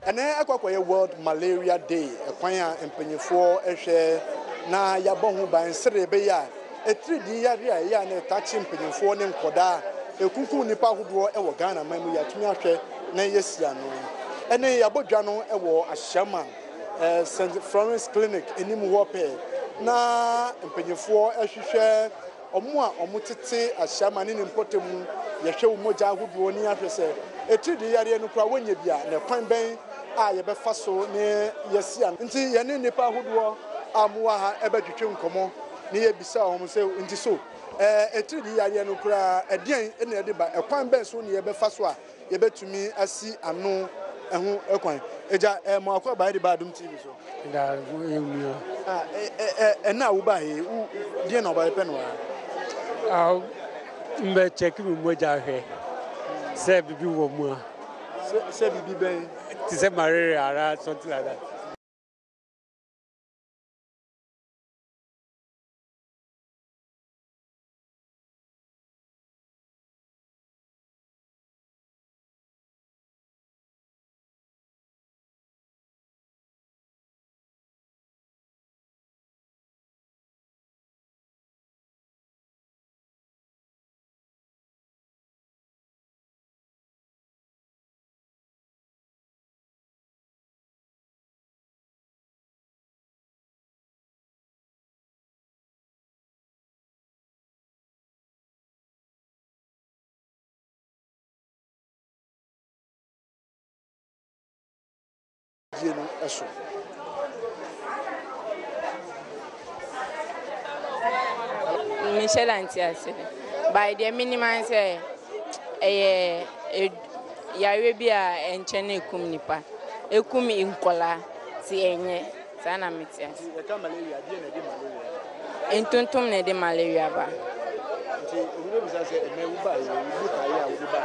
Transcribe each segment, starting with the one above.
ene akwakoye World Malaria Day ekwan a empanyefo ehwe na yabɔ ho ban serebe ya etridi yare a ya na tachi empanyefo ne nkoda ekunku nipa hodo ewo Ghana mamu ya tumi ahwe na yesia no ene yabodwa no ewo ahyama St. Florence Clinic enimu hope na empanyefo ehwehwe omo a omutete ahyama ne mpotemu yehwe umoja hodo ni ahwe se etridi yare no kura wonya bia na kwan ben a yebefa so ne yesia nti yene nipa hodo amuwa ha ebedwetwe nkomo ne yebisa hom se nti so etridi yare no kura edien ene ede ba ekwan ben so ne yebefa so a yebetumi asi ano ehu ekwan eja mo akwa ba de Badum TV so da ewuo na wo ba he die na ba pe no a mbe check mi moja hwe se bibi wo mu a se bibi ben ti se malaria ara something like that. Eso Michelle Antiase by the minimum say yare bia enchene ekum nipa ekum inkola ti enye sana metias e ka malaria die na de malaria entontom na de malaria ba nti obi be say e me wo ba ye wo ka ye a wo ba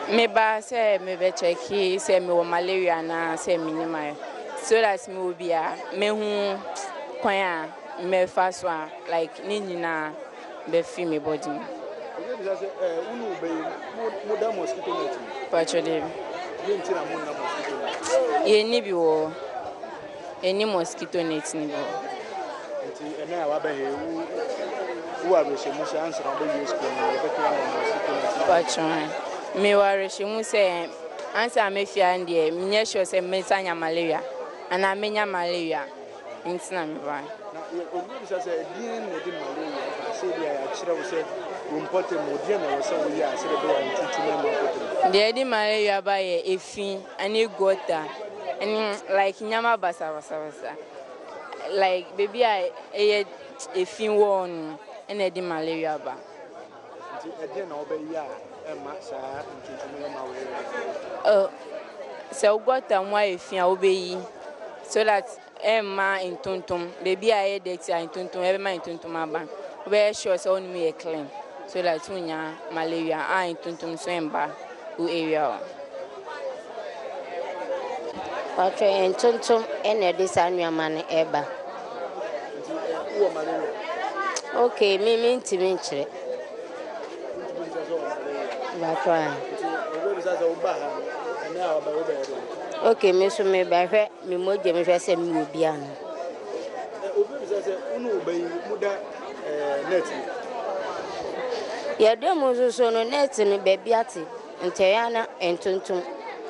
me ba say me be check say me wo malaria na say minima so that me will be me hu kwan a me fa so like ni nyina be fi me body me obi be say unu be mo da mosquito net actually ye nti na mo na mosquito net ye ni bi wo eni mosquito net ni bo nti ene a wa ba he wo abreshe mu sha answer be use ko ni be kira mosquito net actually me ware she mu say answer me fi and there me sure say me sanya malaria ana menya malaria ntina me ba na obi be say die na de malaria ba say dia ya kira wo say wo mpote mo die na wo say wo ya say be ya ntutu na mo pote the de malaria ba ye efi ani gota and like nyama basa like baby I efi won and de malaria ba nti ede na obe ya ma sa ntutu na ma wo so gota mo efi a obeyi so that ma intuntum baby I dey intuntum every man intuntum aba we sure so on me clean so that unya malaria intuntum so emba u area Wacho intuntum ene disanu amane eba wo malaria okay mi ntimi nchire wacho obi be say wo ba ha ene a ba wo be okay me so me ba hwe me moje me hwe se me obi an obi be say unu obayi muda net ya de mo so no net no be biate nteya na entuntum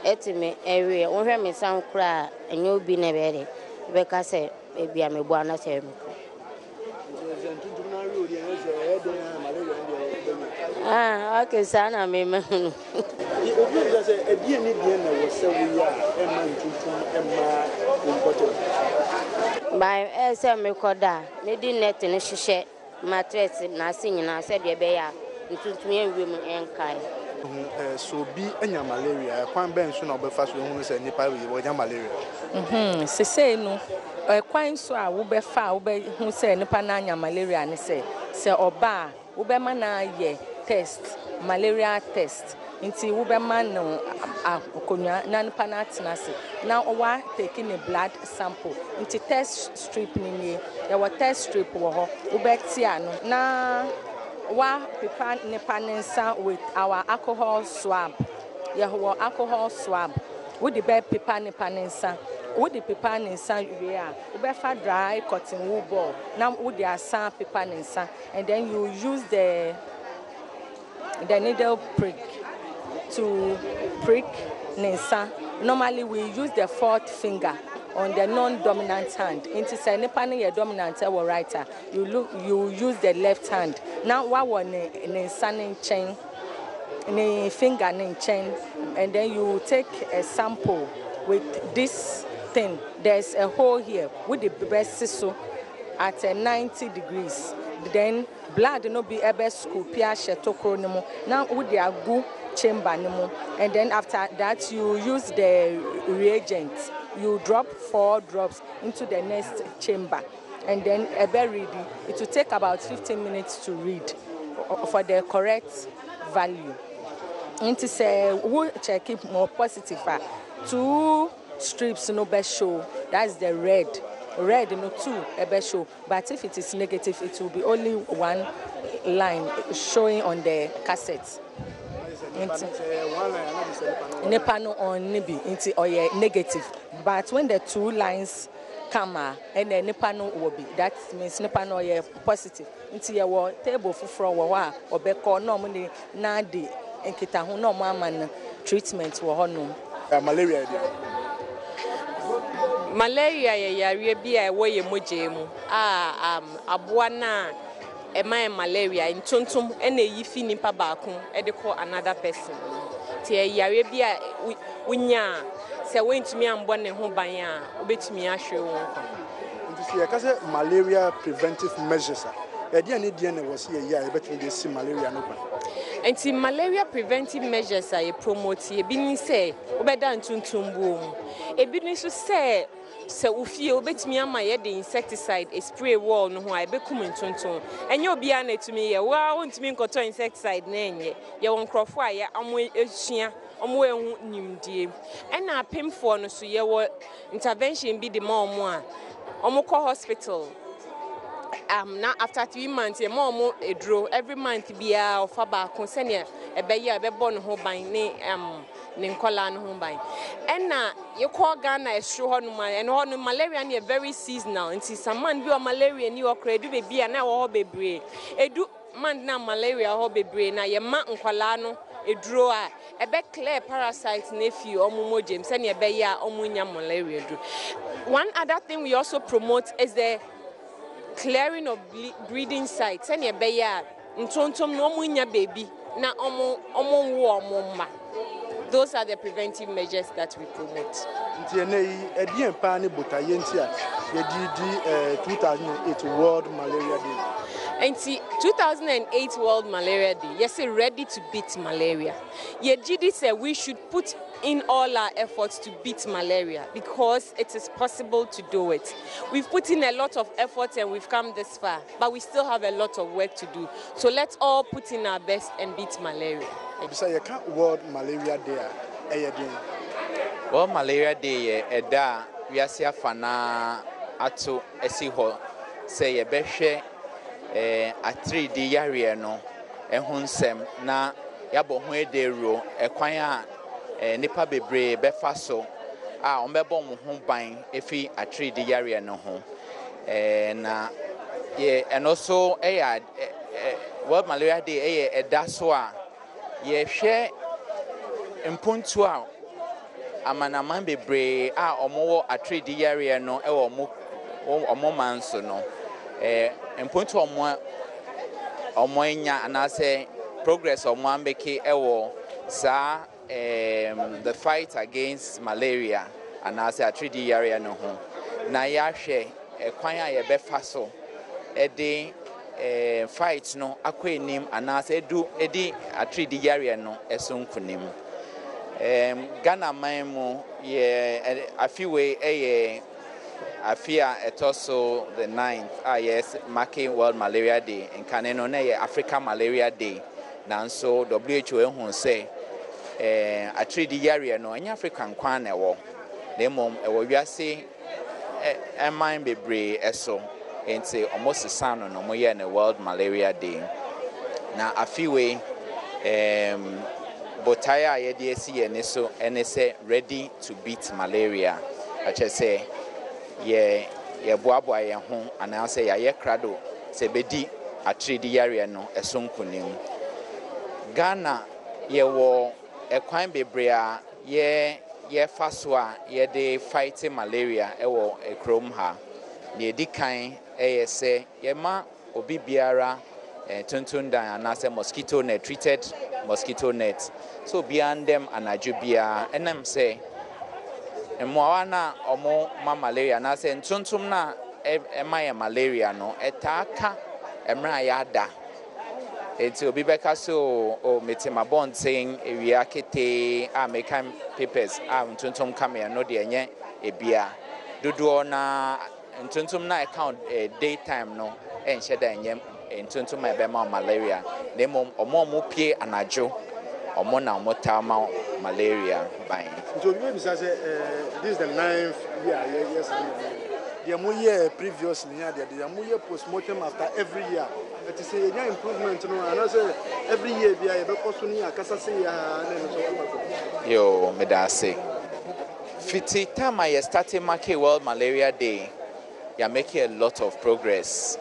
etime ewe wo hwe me san kura enye obi na be de be ka se e bia me bo ana se me entuntum na ri ori en so e de malaria ndi okay sana me me obi be say edie ni die na wo se wo ya e ma entuntum e ma mpoto by se me koda me di net ne hihye mattress na asinyina se de be ya ntuntum enwe mu enkai so bi anya malaria kwan ben so na obefa so hu se nipa wo nya malaria sese no kwan so a wo befa wo be hu se nipa na anya malaria ne se oba wo be ma na ye test malaria test nti wo be ma no akonya na nipa na atenase na owa taking a blood sample nti test strip ni ya wa test strip wo ho wo be tia no na wa prepare nipa nsa with our alcohol swab. Alcohol swab With the bed paper ne panensa. With the paper nensa we are. Ubefa dry cotton wool ball. Now with the asa paper nensa, and then you use the needle prick to prick nensa. Normally we use the fourth finger on the non-dominant hand. Into say nipa ne dominant or writer. You use the left hand. Now what one nensa chain. In finger and chain, and then you take a sample with this thing. There's a hole here with the breast so at 90 degrees. Then blood no be able scoop tokro. Now with the agu chamber, and then after that you use the reagent. You drop 4 drops into the next chamber, and then ready. It will take about 15 minutes to read for the correct value. Into say we check it more positive. 2 strips no be show. That's the red no 2 be show. But if it is negative, it will be only 1 line showing on the cassette. Nipa no on nibi into or negative. But when the 2 lines come and then nipa no will be, that means nipa no positive. Into your table for wa or be call normally na di enkita ho no man treatment wo hono malaria dia malaria yare bia e wo ye moje mu aboa na e man malaria ntontom e na yi fi nipa baako e de call another person ti yare bia unya se wentumi ambo ne ho ban a obetumi ahwe wo nko nti se kase malaria preventive measures dia na was here ya betumi dey see malaria no ban. Anti malaria preventive measures are promote e bi ni say obeda ntuntum buom e bi ni so say ufie obetumi ama ye the insecticide e spray wall no ho a be kum ntuntum enye obi a na etumi ye wa ontumi nkoto insecticide na enye ye won krofo a ye amo esua omo ehu nimdie ena apemfo no so ye wo intervention bi de ma omo a omo call hospital. Now after 3 months, your mom edro every month be a faba consenia a beya be born home by Ninkola no home by. And now you call Ghana a show on and on malaria near very seasonal and see some man be a malaria and you are credit be an hour baby. A do man now malaria hobby brain now your mountain colano a drawer a be clear parasite nephew or Momo James and your beya or munya malaria. One other thing we also promote is the clearing of breeding sites and beya ntontom no munya baby na omo. Those are the preventive measures that we promote. Ntiene edien pa ne botaye ntia ye di 2008 World Malaria Day. And 2008 World Malaria Day, yes, ready to beat malaria. Yejidi said we should put in all our efforts to beat malaria because it is possible to do it. We've put in a lot of efforts and we've come this far, but we still have a lot of work to do. So let's all put in our best and beat malaria. Bisa ye ka World Malaria Day World Malaria Day eda wiase afana ato esiho say ye behwe a 3D yare no ehunsem na yabo ho edero ekwan a nipa bebre befa so a ombebo mo ho ban efi a 3D yare no ho na ye and also World Malaria Day eda so a ye hwe impuntu a amanaman bebre a omowo a 3D yare no ewo omo manso no impuntu omo nya anase progress omo ambeke ewo sa the fight against malaria anase a 3D yare no ho na ya hwe kwan a ye befa so edi fight no akwenim anase edi a 3D yare no esonkunim Ghana maimu ye afiwe afia etoso the 9th yes marking World Malaria Day in Kaneno na ye African Malaria Day nanso WHO ehun say a 3D yare no anya African kwan na ewo demom ewo wiase mind bebre eso enti almost sano no mo ye na World Malaria Day na afiwe botaya yɛde asi yɛne so ɛne sɛ ready to beat malaria. Akyɛ sɛ yɛboaboa yɛn ho anaasɛ yɛayɛ krado sɛ bɛdi atredi yare no ɛso nkonim. Ghana yɛwɔ ɛkwan bebree a yɛfa so a yɛde fight malaria ɛwɔ ekrom ha. Ne edi kan ɛyɛ sɛ yɛma obi biara tuntundan anaasɛ mosquito net, treated mosquito net. So biandem anadwo biara ɛnam sɛ mmoawa na ɔmo ma malaria anaasɛ ntuntum na ɛma yɛ malaria no ɛtaaka ɛmra yɛada. Enti obi bɛka so o metima bonten ewia kete a mekan papers a ntuntum kamea no de enye ebia dodo na ntuntum na account daytime no enhye da enye ntuntum e be ma malaria nemo omo pie anajo omo na omo tama malaria ban. So you be say this is the 9th year yes the mo year previously here the mo year postmortem after every year. It is a improvement no and say every year be a be koso ni akasa say ya na so. Yo medase. Fiti time I started marking World Malaria Day. You're making a lot of progress.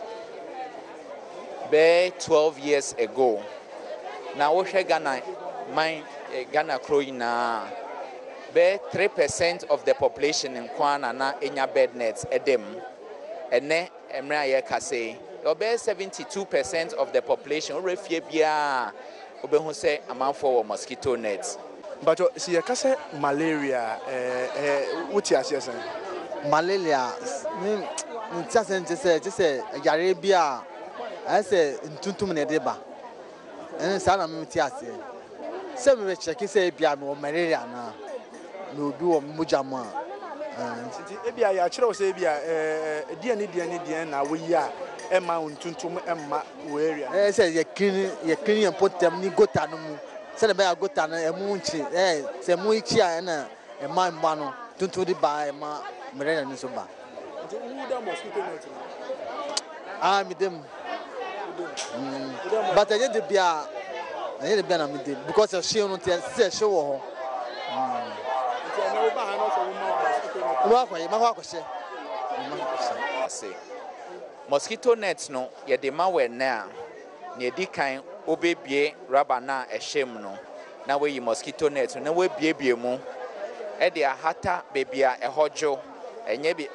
Be 12 years ago. Now we Ghana Ghana growing na be 3% of the population in Kwana na enya bed nets edem. Ene emra ye kase. About 72% of the population already bia obehu say amount for mosquito nets. But see you say malaria what you say malaria me just say yare bia I say ntuntum na de ba en sa na me ti ase say me check say bia me malaria na me obi wo mujama ebia ya kire wo say bia die na wo yi a Emma untuntum Emma area. Say ye clean and put them ni gota no mu. Say the be gota no emu nchi say mu ichi a na Emma mba no tuntu di ba Emma mere na so ba. Who da mosquito net? Ah me dem. But I dey bia na me dem because the show no say show wo ho. Nti na wo ba ha no so wo mosquito net. Ma kwa she. Mosquito nets no ye de ma we na ne di kan obebie rubber na ehwem no na we yi mosquito net na we biebie mu e de ahata bebia ehojo enye bi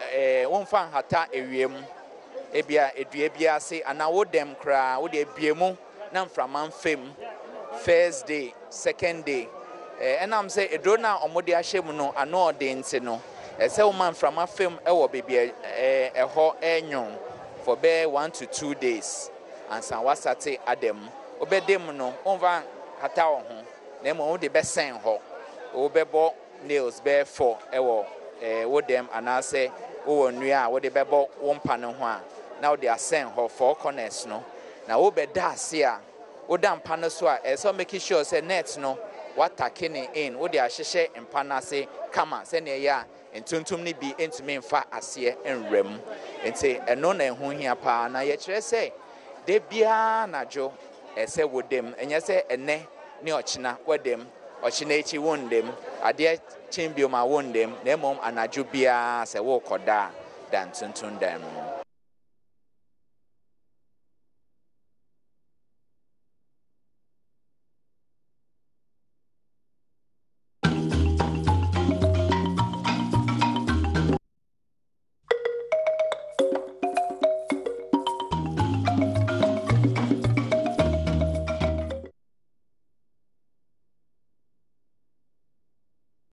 wonfa hata ewiem e bia edua bia ase ana wo dem kra wo de bie mu na mframan fem first day second day enam say edro na omode ahwem no ano de nti no se wo man mframa fem e wo bebia eho enyon for be 1 to 2 days and san wasate Adom obedem no onva hata wo ho na mo de be sen ho obebo nails be 4 ewo wo dem anase wo nua wo de bebo wo mpa no ho a na wo de asen ho 4 corners no na wo be da ase a wo da mpa no so a so make sure say net no what taking in wo de ahyehye mpa na ase kama se ne ya entuntum ni bi entumi mfa ase enrem enti eno na ehu hia pa na ye kire se de bia najo ese wodem enye se ene ni ochina wodem ochina echi wondem ade chimbio ma wondem na emom anajo bia se wo koda dan tuntun dan